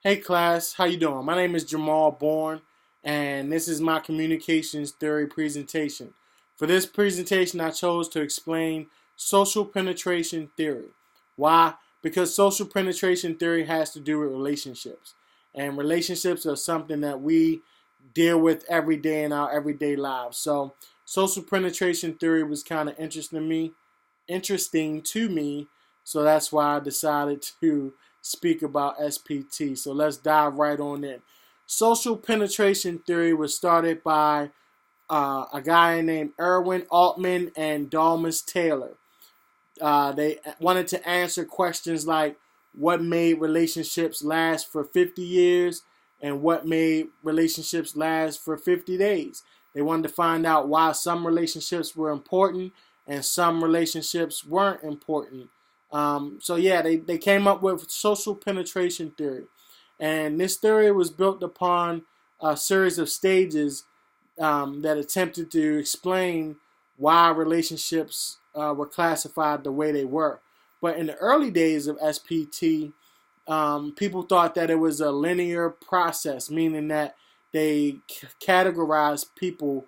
Hey class, how you doing? My name is Jamal Bourne, and this is my communications theory presentation. For this presentation, I chose to explain social penetration theory. Why? Because social penetration theory has to do with relationships, and relationships are something that we deal with every day in our everyday lives. So, social penetration theory was kind of interesting to me, so that's why I decided to speak about SPT. So let's dive right on in. Social penetration theory was started by a guy named Erwin Altman and Dalmas Taylor. They wanted to answer questions like what made relationships last for 50 years and what made relationships last for 50 days. They wanted to find out why some relationships were important and some relationships weren't important. They came up with social penetration theory. And this theory was built upon a series of stages that attempted to explain why relationships were classified the way they were. But in the early days of SPT, people thought that it was a linear process, meaning that they categorized people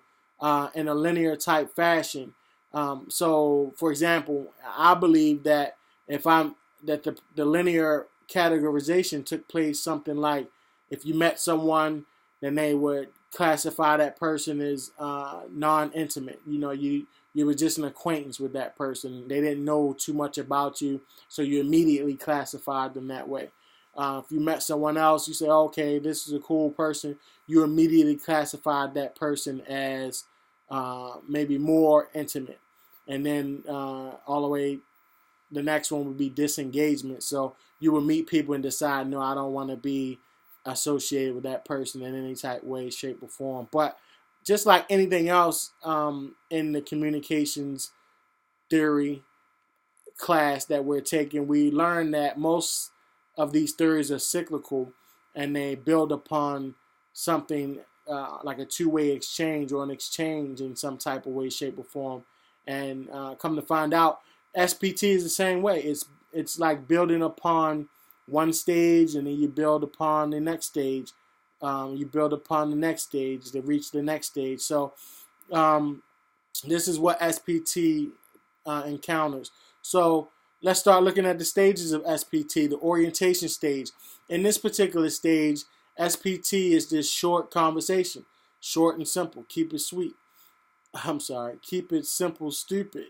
in a linear type fashion. For example, I believe that if I'm that the linear categorization took place something like if you met someone, then they would classify that person as non-intimate. You were just an acquaintance with that person. They didn't know too much about you, so you immediately classified them that way. If you met someone else, you say, okay, this is a cool person. You immediately classified that person as maybe more intimate. And then all the way, the next one would be disengagement. So you would meet people and decide, no, I don't want to be associated with that person in any type way, shape, or form. But just like anything else in the communications theory class that we're taking, we learn that most of these theories are cyclical and they build upon something like a two-way exchange or an exchange in some type of way, shape, or form. And come to find out, SPT is the same way. It's like building upon one stage, and then you build upon the next stage. You build upon the next stage to reach the next stage. So this is what SPT encounters. So let's start looking at the stages of SPT, the orientation stage. In this particular stage, SPT is this short conversation, short and simple. Keep it sweet. I'm sorry, keep it simple, stupid.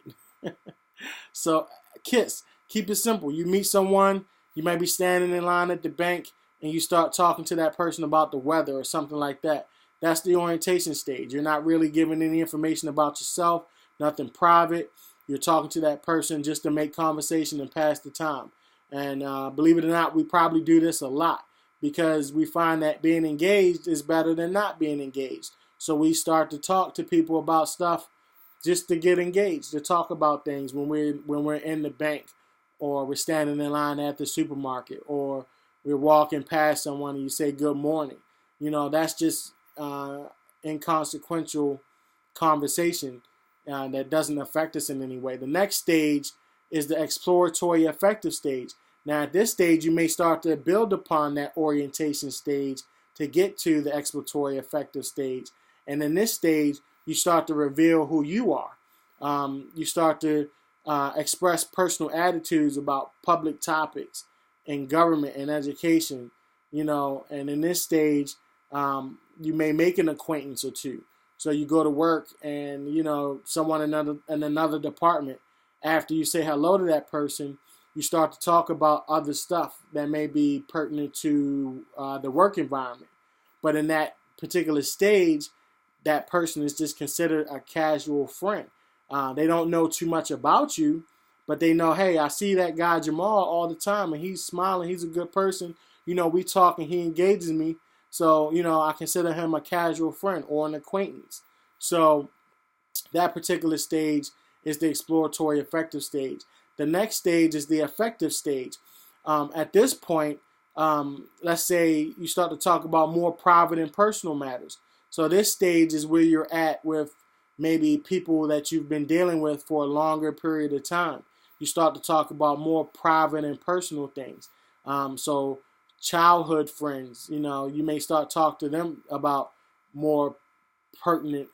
So, KISS, keep it simple. You meet someone, you might be standing in line at the bank, and you start talking to that person about the weather or something like that. That's the orientation stage. You're not really giving any information about yourself, nothing private. You're talking to that person just to make conversation and pass the time. And believe it or not, we probably do this a lot because we find that being engaged is better than not being engaged. So we start to talk to people about stuff just to get engaged, to talk about things when we're in the bank, or we're standing in line at the supermarket, or we're walking past someone and you say good morning. That's just inconsequential conversation that doesn't affect us in any way. The next stage is the exploratory affective stage. Now, at this stage, you may start to build upon that orientation stage to get to the exploratory affective stage. And in this stage, you start to reveal who you are. You start to express personal attitudes about public topics in government and education, and in this stage, you may make an acquaintance or two. So you go to work and, someone in another department, after you say hello to that person, you start to talk about other stuff that may be pertinent to the work environment. But in that particular stage, that person is just considered a casual friend. They don't know too much about you, but they know, hey, I see that guy Jamal all the time, and he's smiling. He's a good person. We talk and he engages me. So, I consider him a casual friend or an acquaintance. So that particular stage is the exploratory affective stage. The next stage is the affective stage. At this point, let's say you start to talk about more private and personal matters. So this stage is where you're at with maybe people that you've been dealing with for a longer period of time. You start to talk about more private and personal things. So childhood friends, you may start talking to them about more pertinent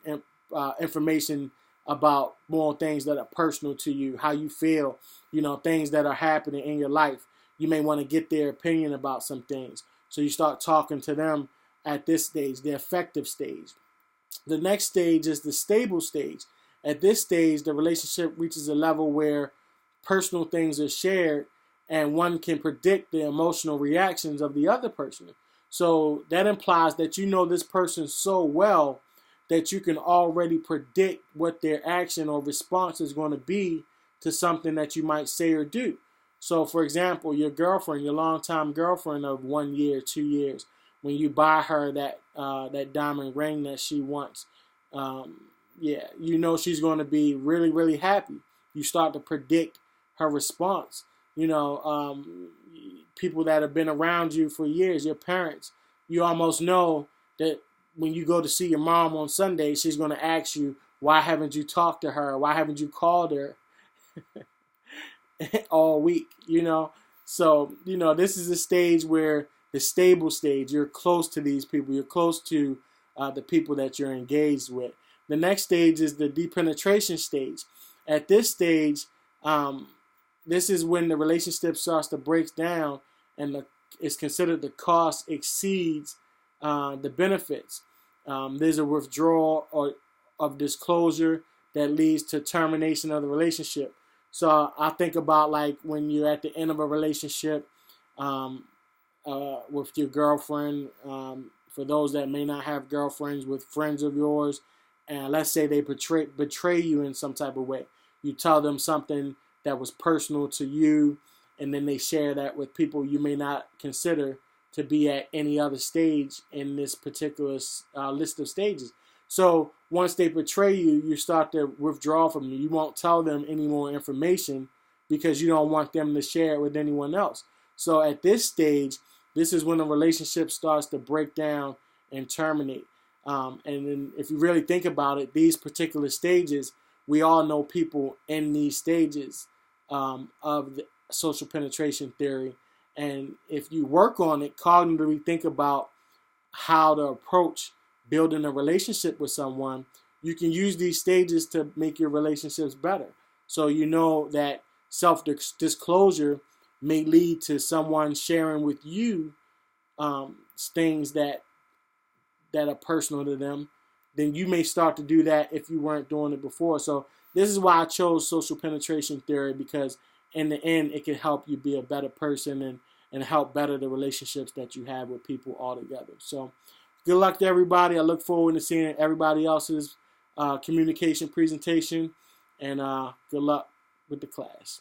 information about more things that are personal to you, how you feel, things that are happening in your life. You may want to get their opinion about some things. So you start talking to them at this stage, the effective stage. The next stage is the stable stage. At this stage, the relationship reaches a level where personal things are shared and one can predict the emotional reactions of the other person. So that implies that you know this person so well that you can already predict what their action or response is going to be to something that you might say or do. So, for example, your girlfriend, your longtime girlfriend of 1 year, 2 years, when you buy her that diamond ring that she wants, you know she's going to be really, really happy. You start to predict her response. People that have been around you for years, your parents, you almost know that when you go to see your mom on Sunday, she's going to ask you, why haven't you talked to her? Why haven't you called her all week? So, this is a stage where the stable stage, you're close to these people. You're close to the people that you're engaged with. The next stage is the depenetration stage. At this stage, this is when the relationship starts to break down and it's considered the cost exceeds the benefits. There's a withdrawal of disclosure that leads to termination of the relationship. So I think about like when you're at the end of a relationship with your girlfriend. For those that may not have girlfriends, with friends of yours, and let's say they betray you in some type of way. You tell them something that was personal to you, and then they share that with people you may not consider to be at any other stage in this particular list of stages. So once they betray you, you start to withdraw from them. You won't tell them any more information because you don't want them to share it with anyone else. So at this stage, this is when the relationship starts to break down and terminate. And then if you really think about it, these particular stages, we all know people in these stages of the social penetration theory. And if you work on it, cognitively think about how to approach building a relationship with someone, you can use these stages to make your relationships better. So you know that self-disclosure may lead to someone sharing with you things that are personal to them. Then you may start to do that if you weren't doing it before. So this is why I chose social penetration theory, because in the end, it can help you be a better person and help better the relationships that you have with people altogether. So good luck to everybody. I look forward to seeing everybody else's communication presentation, and good luck with the class.